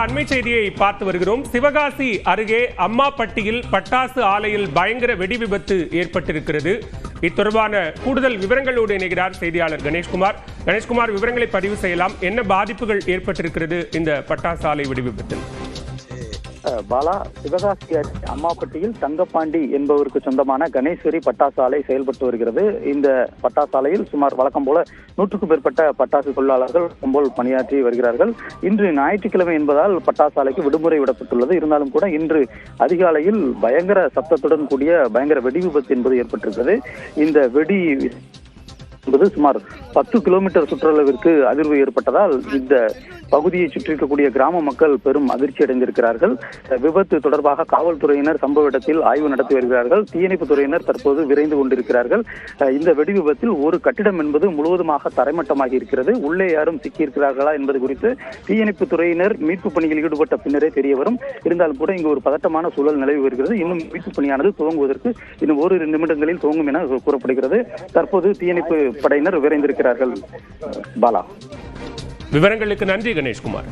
அண்மை செய்தியை பார்த்து வருகிறோம். சிவகாசி அருகே அம்மாப்பட்டியில் பட்டாசு ஆலையில் பயங்கர வெடி விபத்து ஏற்பட்டிருக்கிறது. இத்தொடர்பான கூடுதல் விவரங்களோடு இணைகிறார் செய்தியாளர் கணேஷ்குமார். கணேஷ்குமார், விவரங்களை பதிவு செய்யலாம். என்ன பாதிப்புகள் ஏற்பட்டிருக்கிறது இந்த பட்டாசு ஆலை வெடி விபத்தில்? பாலா, சிவகாசி அம்மாப்பட்டியில் தங்கப்பாண்டி என்பவருக்கு சொந்தமான கணேஸ்வரி பட்டாசு ஆலை செயல்பட்டு வருகிறது. இந்த பட்டாசு ஆலையில் சுமார் வழக்கம் போல 100க்கும் மேற்பட்ட பட்டாசு தொழிலாளர்கள் கும்பல் பணியாற்றி வருகிறார்கள். இன்று ஞாயிற்றுக்கிழமை என்பதால் பட்டாசு ஆலைக்கு விடுமுறை விடப்பட்டுள்ளது. இருந்தாலும் கூட இன்று அதிகாலையில் பயங்கர சப்தத்துடன் கூடிய பயங்கர வெடி விபத்து என்பது ஏற்பட்டிருக்கிறது. இந்த வெடி என்பது சுமார் 10 கிலோமீட்டர் சுற்றளவிற்கு அதிர்வு ஏற்பட்டதால் இந்த பகுதியை சுற்றியிருக்கக்கூடிய கிராம மக்கள் பெரும் அதிர்ச்சி அடைந்திருக்கிறார்கள். விபத்து தொடர்பாக காவல்துறையினர் சம்பவ இடத்தில் ஆய்வு நடத்தி வருகிறார்கள். தீயணைப்பு துறையினர் தற்போது விரைந்து கொண்டிருக்கிறார்கள். இந்த வெடி விபத்தில் ஒரு கட்டிடம் என்பது முழுவதுமாக தரைமட்டமாகி இருக்கிறது. உள்ளே யாரும் சிக்கியிருக்கிறார்களா என்பது குறித்து தீயணைப்பு துறையினர் மீட்பு பணியில் ஈடுபட்ட பின்னரே தெரிய வரும். இருந்தாலும் கூட இங்கு ஒரு பதட்டமான சூழல் நிலவி வருகிறது. இன்னும் மீட்பு பணியானது துவங்குவதற்கு இன்னும் ஓரிரு நிமிடங்களில் துவங்கும் என கூறப்படுகிறது. தற்போது தீயணைப்பு படையினர் விரைந்திருக்கிறார்கள். பாலா, விவரங்களுக்கு நன்றி கணேஷ்குமார்.